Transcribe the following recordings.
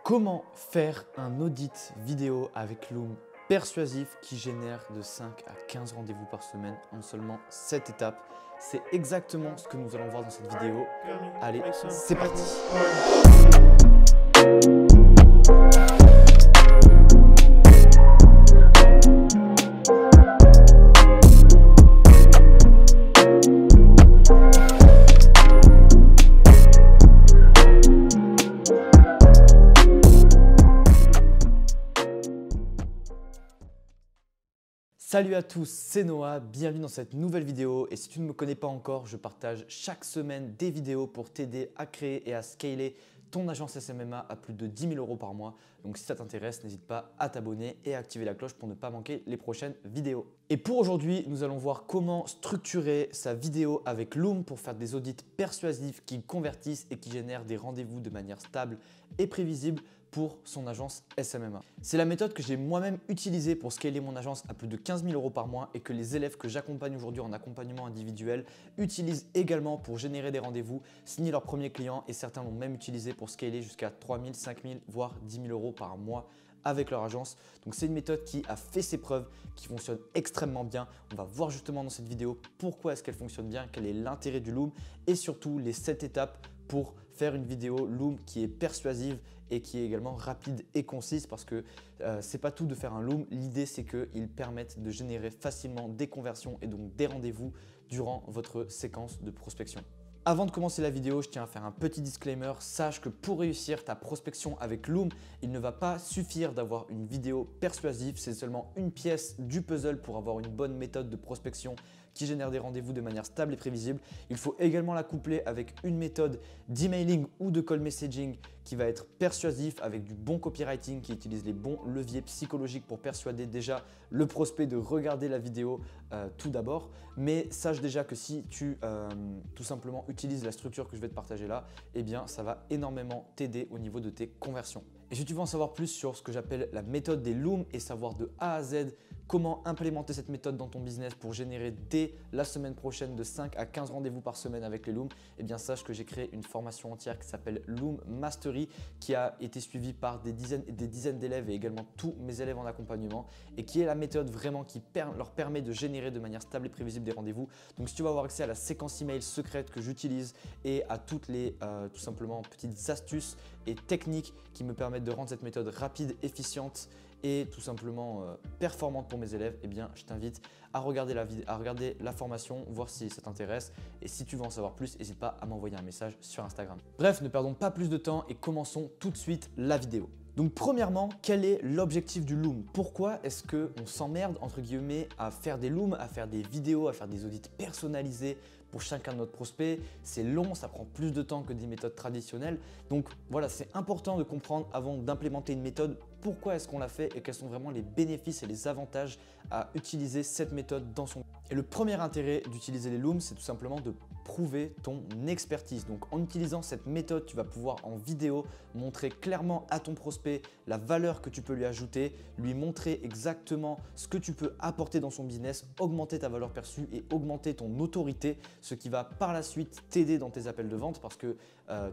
Comment faire un audit vidéo avec Loom persuasif qui génère de 5 à 15 rendez-vous par semaine en seulement 7 étapes? C'est exactement ce que nous allons voir dans cette vidéo. Allez, c'est parti! Salut à tous, c'est Noah, bienvenue dans cette nouvelle vidéo et si tu ne me connais pas encore, je partage chaque semaine des vidéos pour t'aider à créer et à scaler ton agence SMMA à plus de 10 000 € par mois. Donc si ça t'intéresse, n'hésite pas à t'abonner et à activer la cloche pour ne pas manquer les prochaines vidéos. Et pour aujourd'hui, nous allons voir comment structurer sa vidéo avec Loom pour faire des audits persuasifs qui convertissent et qui génèrent des rendez-vous de manière stable et prévisible pour son agence SMMA. C'est la méthode que j'ai moi-même utilisée pour scaler mon agence à plus de 15 000 € par mois et que les élèves que j'accompagne aujourd'hui en accompagnement individuel utilisent également pour générer des rendez-vous, signer leurs premiers clients et certains l'ont même utilisé pour scaler jusqu'à 3 000, 5 000 voire 10 000 € par mois avec leur agence. Donc c'est une méthode qui a fait ses preuves, qui fonctionne extrêmement bien. On va voir justement dans cette vidéo pourquoi est-ce qu'elle fonctionne bien, quel est l'intérêt du Loom et surtout les 7 étapes pour faire une vidéo Loom qui est persuasive et qui est également rapide et concise parce que c'est pas tout de faire un Loom. L'idée c'est qu'ils permettent de générer facilement des conversions et donc des rendez-vous durant votre séquence de prospection. Avant de commencer la vidéo, je tiens à faire un petit disclaimer. Sache que pour réussir ta prospection avec Loom, il ne va pas suffire d'avoir une vidéo persuasive. C'est seulement une pièce du puzzle pour avoir une bonne méthode de prospection qui génère des rendez-vous de manière stable et prévisible. Il faut également la coupler avec une méthode d'emailing ou de call messaging qui va être persuasif avec du bon copywriting qui utilise les bons leviers psychologiques pour persuader déjà le prospect de regarder la vidéo tout d'abord. Mais sache déjà que si tu tout simplement utilises la structure que je vais te partager là, eh bien ça va énormément t'aider au niveau de tes conversions. Et si tu veux en savoir plus sur ce que j'appelle la méthode des Loom et savoir de A à Z comment implémenter cette méthode dans ton business pour générer dès la semaine prochaine de 5 à 15 rendez-vous par semaine avec les Loom, eh bien sache que j'ai créé une formation entière qui s'appelle Loom Mastery qui a été suivie par des dizaines et des dizaines d'élèves et également tous mes élèves en accompagnement et qui est la méthode vraiment qui leur permet de générer de manière stable et prévisible des rendez-vous. Donc si tu veux avoir accès à la séquence email secrète que j'utilise et à toutes les tout simplement petites astuces et techniques qui me permettent de rendre cette méthode rapide, efficiente et tout simplement performante pour mes élèves, eh bien, je t'invite à regarder la formation, voir si ça t'intéresse. Et si tu veux en savoir plus, n'hésite pas à m'envoyer un message sur Instagram. Bref, ne perdons pas plus de temps et commençons tout de suite la vidéo. Donc premièrement, quel est l'objectif du Loom? Pourquoi est-ce qu'on s'emmerde entre guillemets à faire des Looms, à faire des vidéos, à faire des audits personnalisés pour chacun de notre prospect? C'est long, ça prend plus de temps que des méthodes traditionnelles. Donc voilà, c'est important de comprendre avant d'implémenter une méthode pourquoi est-ce qu'on l'a fait et quels sont vraiment les bénéfices et les avantages à utiliser cette méthode dans son. Et le premier intérêt d'utiliser les Looms, c'est tout simplement de prouver ton expertise. Donc en utilisant cette méthode, tu vas pouvoir en vidéo montrer clairement à ton prospect la valeur que tu peux lui ajouter, lui montrer exactement ce que tu peux apporter dans son business, augmenter ta valeur perçue et augmenter ton autorité, ce qui va par la suite t'aider dans tes appels de vente parce que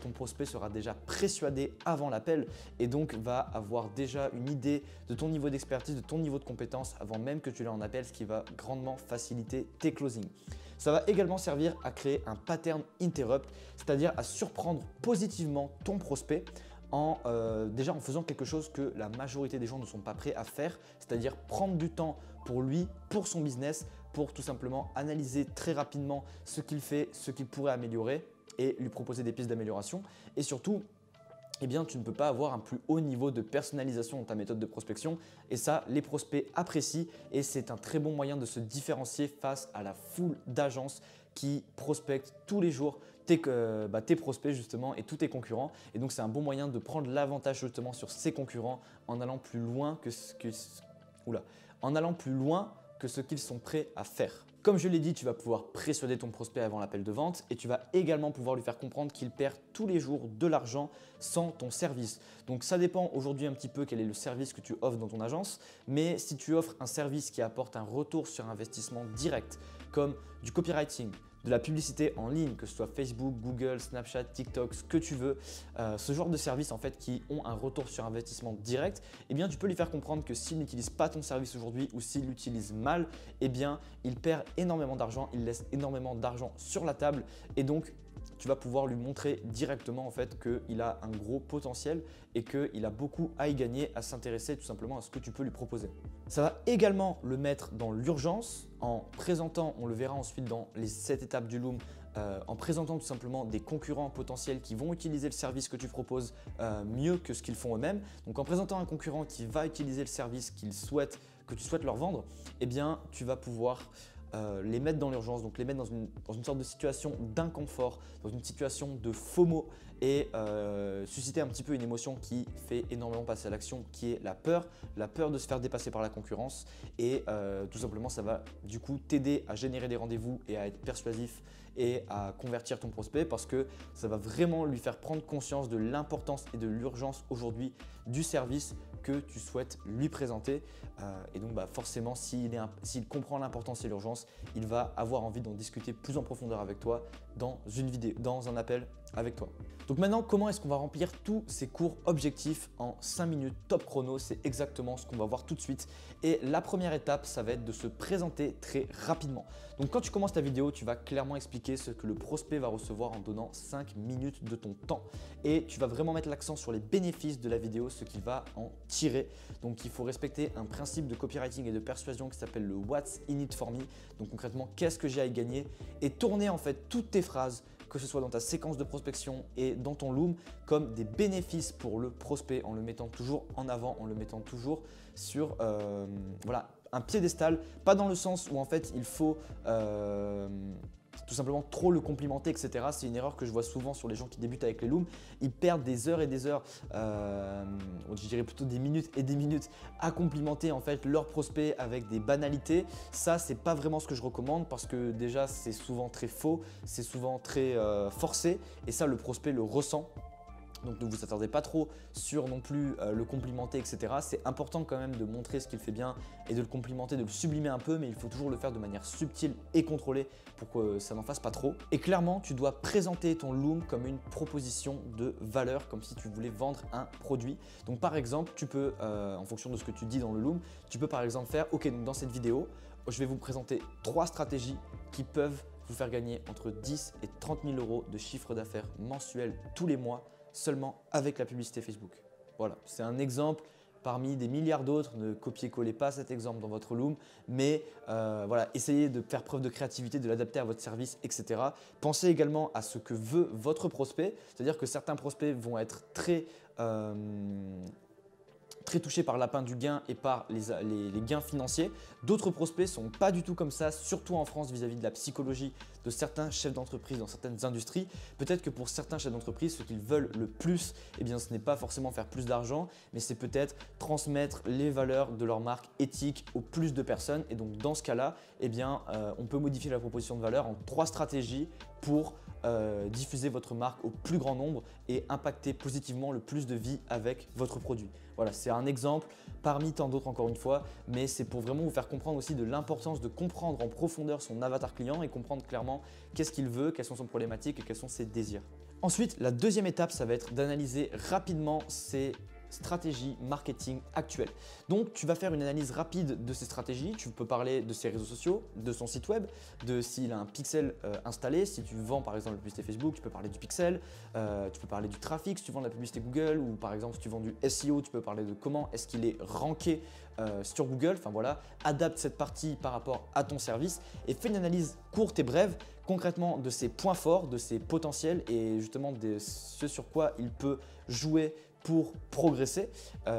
ton prospect sera déjà persuadé avant l'appel et donc va avoir déjà une idée de ton niveau d'expertise, de ton niveau de compétence avant même que tu l'aies en appel, ce qui va grandement faciliter tes closings. Ça va également servir à créer un pattern interrupt, c'est-à-dire à surprendre positivement ton prospect déjà en faisant quelque chose que la majorité des gens ne sont pas prêts à faire, c'est-à-dire prendre du temps pour lui, pour son business, pour tout simplement analyser très rapidement ce qu'il fait, ce qu'il pourrait améliorer et lui proposer des pistes d'amélioration. Et surtout, eh bien, tu ne peux pas avoir un plus haut niveau de personnalisation dans ta méthode de prospection et ça, les prospects apprécient et c'est un très bon moyen de se différencier face à la foule d'agences qui prospectent tous les jours tes prospects justement et tous tes concurrents. Et donc, c'est un bon moyen de prendre l'avantage justement sur ces concurrents en allant plus loin que ce qu'ils sont prêts à faire. Comme je l'ai dit, tu vas pouvoir persuader ton prospect avant l'appel de vente et tu vas également pouvoir lui faire comprendre qu'il perd tous les jours de l'argent sans ton service. Donc ça dépend aujourd'hui un petit peu quel est le service que tu offres dans ton agence, mais si tu offres un service qui apporte un retour sur investissement direct comme du copywriting, de la publicité en ligne, que ce soit Facebook, Google, Snapchat, TikTok, ce que tu veux, ce genre de services en fait qui ont un retour sur investissement direct, eh bien tu peux lui faire comprendre que s'il n'utilise pas ton service aujourd'hui ou s'il l'utilise mal, eh bien il perd énormément d'argent, il laisse énormément d'argent sur la table et donc tu vas pouvoir lui montrer directement en fait qu'il a un gros potentiel et qu'il a beaucoup à y gagner, à s'intéresser tout simplement à ce que tu peux lui proposer. Ça va également le mettre dans l'urgence en présentant, on le verra ensuite dans les 7 étapes du Loom, en présentant tout simplement des concurrents potentiels qui vont utiliser le service que tu proposes mieux que ce qu'ils font eux-mêmes. Donc en présentant un concurrent qui va utiliser le service que tu souhaites leur vendre, eh bien tu vas pouvoir les mettre dans l'urgence, donc les mettre dans une sorte de situation d'inconfort, dans une situation de FOMO et susciter un petit peu une émotion qui fait énormément passer à l'action, qui est la peur de se faire dépasser par la concurrence et tout simplement ça va du coup t'aider à générer des rendez-vous et à être persuasif et à convertir ton prospect parce que ça va vraiment lui faire prendre conscience de l'importance et de l'urgence aujourd'hui du service que tu souhaites lui présenter et donc forcément s'il comprend l'importance et l'urgence, il va avoir envie d'en discuter plus en profondeur avec toi dans une vidéo, dans un appel avec toi. Donc maintenant, comment est-ce qu'on va remplir tous ces courts objectifs en 5 minutes top chrono? C'est exactement ce qu'on va voir tout de suite. Et la première étape, ça va être de se présenter très rapidement. Donc quand tu commences ta vidéo, tu vas clairement expliquer ce que le prospect va recevoir en donnant 5 minutes de ton temps. Et tu vas vraiment mettre l'accent sur les bénéfices de la vidéo, ce qu'il va en tirer. Donc il faut respecter un principe de copywriting et de persuasion qui s'appelle le What's in it for me. Donc concrètement, qu'est-ce que j'ai à y gagner? Et tourner en fait toutes tes phrases, que ce soit dans ta séquence de prospection et dans ton Loom, comme des bénéfices pour le prospect en le mettant toujours en avant, en le mettant toujours sur un piédestal, pas dans le sens où en fait il faut tout simplement trop le complimenter, etc. C'est une erreur que je vois souvent sur les gens qui débutent avec les Looms. Ils perdent des heures et des heures, je dirais plutôt des minutes et des minutes à complimenter en fait leur prospect avec des banalités. Ça, c'est pas vraiment ce que je recommande parce que déjà, c'est souvent très faux, c'est souvent très forcé et ça, le prospect le ressent. Donc ne vous attardez pas trop sur non plus le complimenter, etc. C'est important quand même de montrer ce qu'il fait bien et de le complimenter, de le sublimer un peu, mais il faut toujours le faire de manière subtile et contrôlée pour que ça n'en fasse pas trop. Et clairement, tu dois présenter ton Loom comme une proposition de valeur, comme si tu voulais vendre un produit. Donc par exemple, tu peux, en fonction de ce que tu dis dans le Loom, tu peux par exemple faire, ok, donc dans cette vidéo, je vais vous présenter 3 stratégies qui peuvent vous faire gagner entre 10 et 30 000 euros de chiffre d'affaires mensuel tous les mois, seulement avec la publicité Facebook. Voilà, c'est un exemple parmi des milliards d'autres. Ne copiez-collez pas cet exemple dans votre Loom, mais voilà, essayez de faire preuve de créativité, de l'adapter à votre service, etc. Pensez également à ce que veut votre prospect, c'est-à-dire que certains prospects vont être très touchés par l'appât du gain et par les gains financiers. D'autres prospects ne sont pas du tout comme ça, surtout en France vis-à-vis de la psychologie de certains chefs d'entreprise dans certaines industries. Peut-être que pour certains chefs d'entreprise, ce qu'ils veulent le plus, eh bien, ce n'est pas forcément faire plus d'argent, mais c'est peut-être transmettre les valeurs de leur marque éthique au plus de personnes. Et donc dans ce cas-là, eh bien, on peut modifier la proposition de valeur en 3 stratégies pour diffuser votre marque au plus grand nombre et impacter positivement le plus de vie avec votre produit. Voilà, c'est un exemple parmi tant d'autres encore une fois, mais c'est pour vraiment vous faire comprendre aussi de l'importance de comprendre en profondeur son avatar client et comprendre clairement qu'est-ce qu'il veut, quelles sont ses problématiques et quels sont ses désirs. Ensuite, la deuxième étape, ça va être d'analyser rapidement ses stratégie marketing actuelle. Donc, tu vas faire une analyse rapide de ces stratégies. Tu peux parler de ses réseaux sociaux, de son site web, de s'il a un pixel installé. Si tu vends par exemple la publicité Facebook, tu peux parler du pixel. Tu peux parler du trafic si tu vends de la publicité Google ou par exemple si tu vends du SEO, tu peux parler de comment est-ce qu'il est ranké sur Google. Enfin voilà, adapte cette partie par rapport à ton service et fais une analyse courte et brève concrètement de ses points forts, de ses potentiels et justement de ce sur quoi il peut jouer pour progresser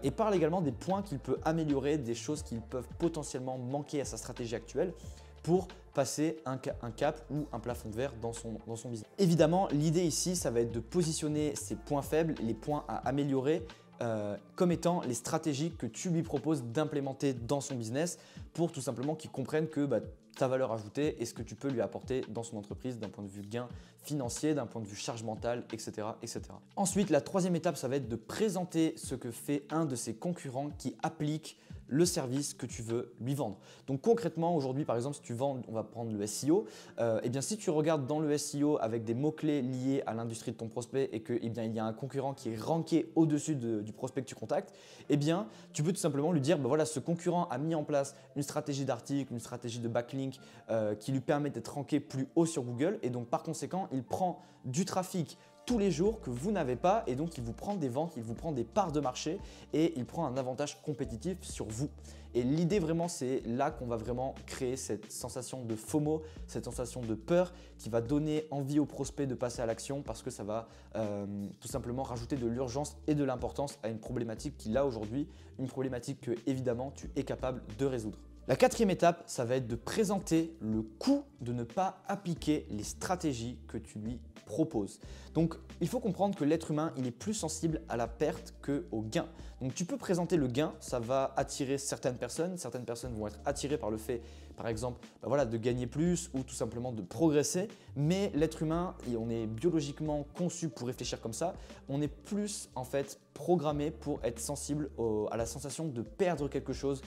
et parle également des points qu'il peut améliorer, des choses qui peuvent potentiellement manquer à sa stratégie actuelle pour passer un cap ou un plafond de verre dans son business. Évidemment, l'idée ici, ça va être de positionner ses points faibles, les points à améliorer comme étant les stratégies que tu lui proposes d'implémenter dans son business pour tout simplement qu'il comprenne que ta valeur ajoutée et ce que tu peux lui apporter dans son entreprise d'un point de vue gain financier, d'un point de vue charge mentale, etc., etc. Ensuite, la troisième étape, ça va être de présenter ce que fait un de ses concurrents qui applique le service que tu veux lui vendre. Donc concrètement, aujourd'hui, par exemple, si tu vends, on va prendre le SEO, eh bien, si tu regardes dans le SEO avec des mots-clés liés à l'industrie de ton prospect et qu'il il y a un concurrent qui est ranké au-dessus du prospect que tu contactes, eh bien, tu peux tout simplement lui dire, ben voilà, ce concurrent a mis en place une stratégie d'article, une stratégie de backlink qui lui permet d'être ranké plus haut sur Google et donc par conséquent, il prend du trafic tous les jours que vous n'avez pas et donc il vous prend des ventes, il vous prend des parts de marché et il prend un avantage compétitif sur vous. Et l'idée vraiment, c'est là qu'on va vraiment créer cette sensation de FOMO, cette sensation de peur qui va donner envie aux prospects de passer à l'action parce que ça va tout simplement rajouter de l'urgence et de l'importance à une problématique qui là aujourd'hui, une problématique que évidemment tu es capable de résoudre. La quatrième étape, ça va être de présenter le coût de ne pas appliquer les stratégies que tu lui proposes. Donc, il faut comprendre que l'être humain, il est plus sensible à la perte qu'au gain. Donc, tu peux présenter le gain, ça va attirer certaines personnes vont être attirées par le fait, par exemple, voilà, de gagner plus ou tout simplement de progresser. Mais l'être humain, on est biologiquement conçu pour réfléchir comme ça. On est plus en fait programmé pour être sensible à la sensation de perdre quelque chose.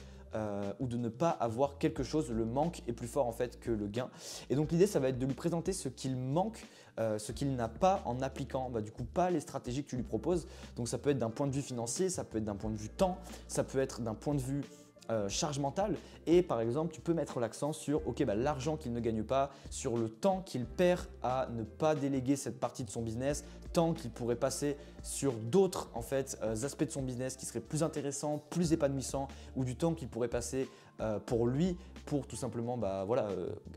Ou de ne pas avoir quelque chose, le manque est plus fort en fait que le gain. Et donc l'idée, ça va être de lui présenter ce qu'il manque, ce qu'il n'a pas en appliquant du coup pas les stratégies que tu lui proposes. Donc ça peut être d'un point de vue financier, ça peut être d'un point de vue temps, ça peut être d'un point de vue charge mentale et par exemple tu peux mettre l'accent sur l'argent qu'il ne gagne pas, sur le temps qu'il perd à ne pas déléguer cette partie de son business, temps qu'il pourrait passer sur d'autres aspects de son business qui seraient plus intéressants, plus épanouissants ou du temps qu'il pourrait passer pour lui pour tout simplement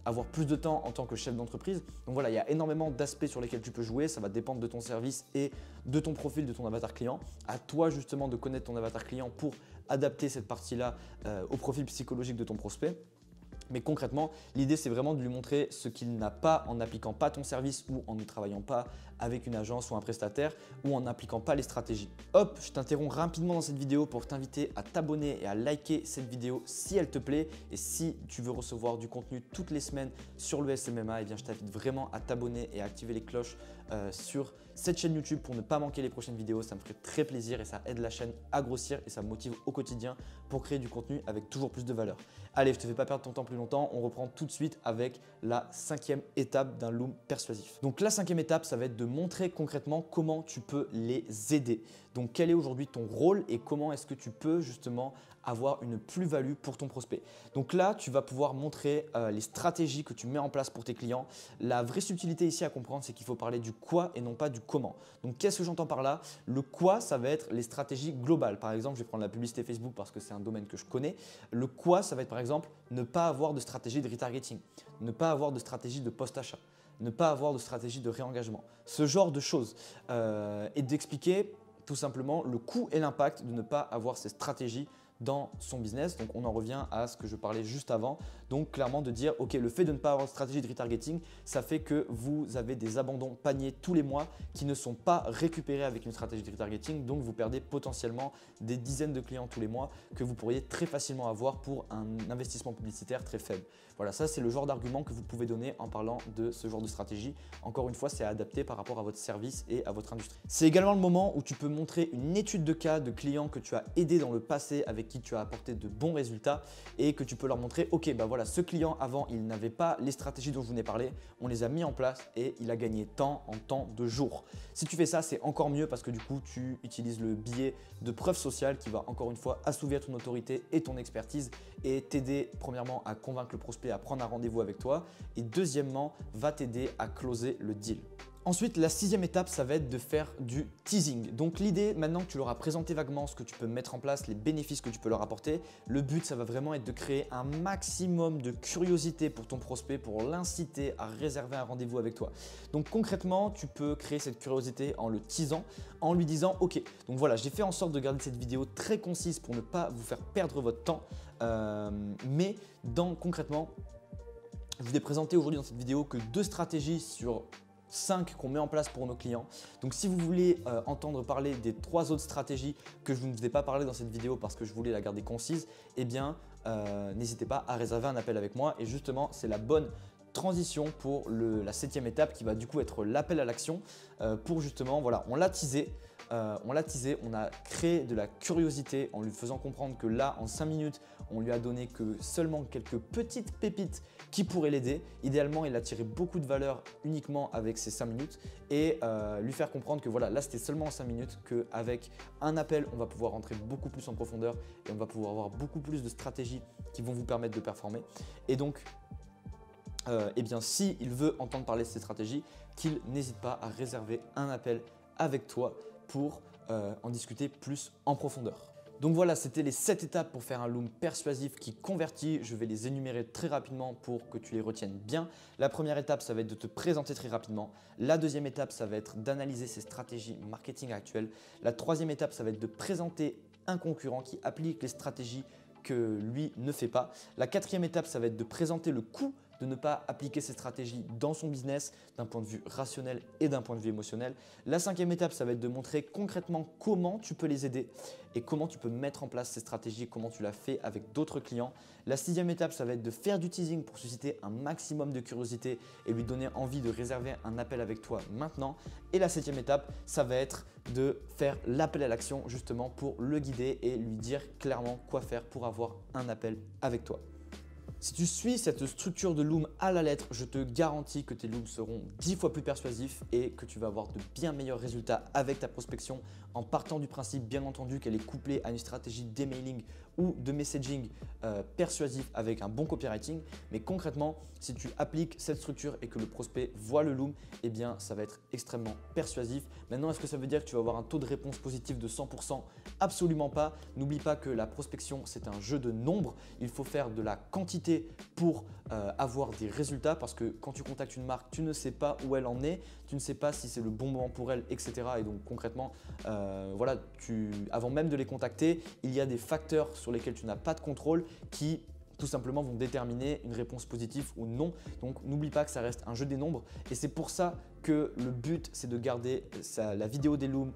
avoir plus de temps en tant que chef d'entreprise. Donc voilà, il y a énormément d'aspects sur lesquels tu peux jouer, ça va dépendre de ton service et de ton profil, de ton avatar client. À toi justement de connaître ton avatar client pour adapter cette partie-là au profil psychologique de ton prospect. Mais concrètement, l'idée, c'est vraiment de lui montrer ce qu'il n'a pas en n'appliquant pas ton service ou en ne travaillant pas avec une agence ou un prestataire ou en n'appliquant pas les stratégies. Hop, je t'interromps rapidement dans cette vidéo pour t'inviter à t'abonner et à liker cette vidéo si elle te plaît. Et si tu veux recevoir du contenu toutes les semaines sur le SMMA, eh bien, je t'invite vraiment à t'abonner et à activer les cloches sur cette chaîne YouTube pour ne pas manquer les prochaines vidéos. Ça me ferait très plaisir et ça aide la chaîne à grossir et ça me motive au quotidien pour créer du contenu avec toujours plus de valeur. Allez, je ne te fais pas perdre ton temps plus longtemps. On reprend tout de suite avec la 5e étape d'un loom persuasif. Donc la 5e étape, ça va être de montrer concrètement comment tu peux les aider. Donc quel est aujourd'hui ton rôle et comment est-ce que tu peux justement avoir une plus-value pour ton prospect. Donc là, tu vas pouvoir montrer les stratégies que tu mets en place pour tes clients. La vraie subtilité ici à comprendre, c'est qu'il faut parler du quoi et non pas du comment. Donc qu'est-ce que j'entends par là? Le quoi, ça va être les stratégies globales. Par exemple, je vais prendre la publicité Facebook parce que c'est un domaine que je connais. Le quoi, ça va être par exemple ne pas avoir de stratégie de retargeting, ne pas avoir de stratégie de post-achat, ne pas avoir de stratégie de réengagement. Ce genre de choses et d'expliquer tout simplement le coût et l'impact de ne pas avoir ces stratégies dans son business. Donc on en revient à ce que je parlais juste avant. Donc clairement de dire ok, le fait de ne pas avoir de stratégie de retargeting, ça fait que vous avez des abandons paniers tous les mois qui ne sont pas récupérés avec une stratégie de retargeting. Donc vous perdez potentiellement des dizaines de clients tous les mois que vous pourriez très facilement avoir pour un investissement publicitaire très faible. Voilà, ça c'est le genre d'argument que vous pouvez donner en parlant de ce genre de stratégie. Encore une fois, c'est adapté par rapport à votre service et à votre industrie. C'est également le moment où tu peux montrer une étude de cas de clients que tu as aidé dans le passé, avec qui tu as apporté de bons résultats et que tu peux leur montrer ok, voilà, ce client avant, il n'avait pas les stratégies dont je vous ai parlé, on les a mis en place et il a gagné tant en temps de jours. Si tu fais ça, c'est encore mieux parce que du coup, tu utilises le biais de preuve sociale qui va encore une fois assouvir ton autorité et ton expertise et t'aider premièrement à convaincre le prospect à prendre un rendez-vous avec toi et deuxièmement, va t'aider à closer le deal. Ensuite, la 6e étape, ça va être de faire du teasing. Donc l'idée, maintenant que tu leur as présenté vaguement ce que tu peux mettre en place, les bénéfices que tu peux leur apporter, le but, ça va vraiment être de créer un maximum de curiosité pour ton prospect, pour l'inciter à réserver un rendez-vous avec toi. Donc concrètement, tu peux créer cette curiosité en le teasant, en lui disant ok, donc voilà, j'ai fait en sorte de garder cette vidéo très concise pour ne pas vous faire perdre votre temps, mais concrètement, je vous ai présenté aujourd'hui dans cette vidéo que 2 stratégies sur 5 qu'on met en place pour nos clients. Donc si vous voulez entendre parler des 3 autres stratégies que je ne vous ai pas parlé dans cette vidéo parce que je voulais la garder concise, eh bien n'hésitez pas à réserver un appel avec moi et justement c'est la bonne transition pour la 7e étape qui va du coup être l'appel à l'action pour justement, voilà, on l'a teasé, on l'a teasé, on a créé de la curiosité en lui faisant comprendre que là, en 5 minutes, on lui a donné que seulement quelques petites pépites qui pourraient l'aider. Idéalement, il a tiré beaucoup de valeur uniquement avec ces 5 minutes et lui faire comprendre que voilà, là, c'était seulement en 5 minutes, qu'avec un appel, on va pouvoir rentrer beaucoup plus en profondeur et on va pouvoir avoir beaucoup plus de stratégies qui vont vous permettre de performer. Et donc, eh bien, s'il veut entendre parler de ces stratégies, qu'il n'hésite pas à réserver un appel avec toi pour en discuter plus en profondeur. Donc voilà, c'était les 7 étapes pour faire un loom persuasif qui convertit. Je vais les énumérer très rapidement pour que tu les retiennes bien. La première étape, ça va être de te présenter très rapidement. La deuxième étape, ça va être d'analyser ses stratégies marketing actuelles. La troisième étape, ça va être de présenter un concurrent qui applique les stratégies que lui ne fait pas. La quatrième étape, ça va être de présenter le coût de ne pas appliquer ces stratégies dans son business d'un point de vue rationnel et d'un point de vue émotionnel. La cinquième étape, ça va être de montrer concrètement comment tu peux les aider et comment tu peux mettre en place ces stratégies, comment tu l'as fait avec d'autres clients. La sixième étape, ça va être de faire du teasing pour susciter un maximum de curiosité et lui donner envie de réserver un appel avec toi maintenant. Et la septième étape, ça va être de faire l'appel à l'action justement pour le guider et lui dire clairement quoi faire pour avoir un appel avec toi. Si tu suis cette structure de loom à la lettre, je te garantis que tes looms seront 10 fois plus persuasifs et que tu vas avoir de bien meilleurs résultats avec ta prospection en partant du principe bien entendu qu'elle est couplée à une stratégie d'emailing ou de messaging persuasif avec un bon copywriting. Mais concrètement, si tu appliques cette structure et que le prospect voit le loom, eh bien ça va être extrêmement persuasif. Maintenant, est-ce que ça veut dire que tu vas avoir un taux de réponse positif de 100%? Absolument pas. N'oublie pas que la prospection, c'est un jeu de nombres. Il faut faire de la quantité pour avoir des résultats parce que quand tu contactes une marque, tu ne sais pas où elle en est, tu ne sais pas si c'est le bon moment pour elle, etc. Et donc concrètement, voilà, avant même de les contacter, il y a des facteurs sur lesquels tu n'as pas de contrôle qui tout simplement vont déterminer une réponse positive ou non. Donc n'oublie pas que ça reste un jeu des nombres et c'est pour ça que le but c'est de garder la vidéo des looms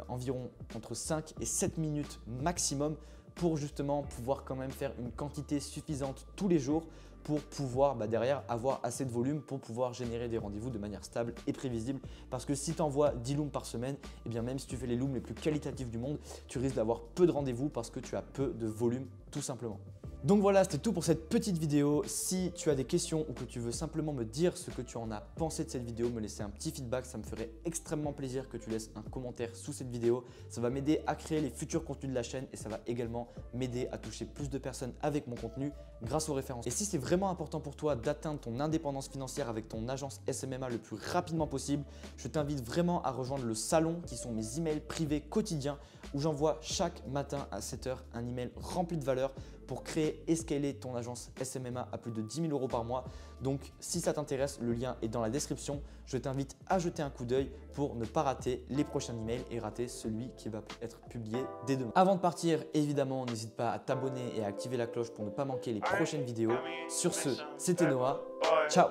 environ entre 5 et 7 minutes maximum pour justement pouvoir quand même faire une quantité suffisante tous les jours pour pouvoir derrière avoir assez de volume pour pouvoir générer des rendez-vous de manière stable et prévisible. Parce que si tu envoies 10 looms par semaine, et bien même si tu fais les looms les plus qualitatifs du monde, tu risques d'avoir peu de rendez-vous parce que tu as peu de volume tout simplement. Donc voilà, c'était tout pour cette petite vidéo. Si tu as des questions ou que tu veux simplement me dire ce que tu en as pensé de cette vidéo, me laisser un petit feedback, ça me ferait extrêmement plaisir que tu laisses un commentaire sous cette vidéo. Ça va m'aider à créer les futurs contenus de la chaîne et ça va également m'aider à toucher plus de personnes avec mon contenu grâce aux références. Et si c'est vraiment important pour toi d'atteindre ton indépendance financière avec ton agence SMMA le plus rapidement possible, je t'invite vraiment à rejoindre le salon qui sont mes emails privés quotidiens où j'envoie chaque matin à 7 h un email rempli de valeur pour créer et scaler ton agence SMMA à plus de 10 000 € par mois. Donc si ça t'intéresse, le lien est dans la description. Je t'invite à jeter un coup d'œil pour ne pas rater les prochains emails et rater celui qui va être publié dès demain. Avant de partir, évidemment, n'hésite pas à t'abonner et à activer la cloche pour ne pas manquer les prochaines vidéos. Sur ce, c'était Noah. Ciao!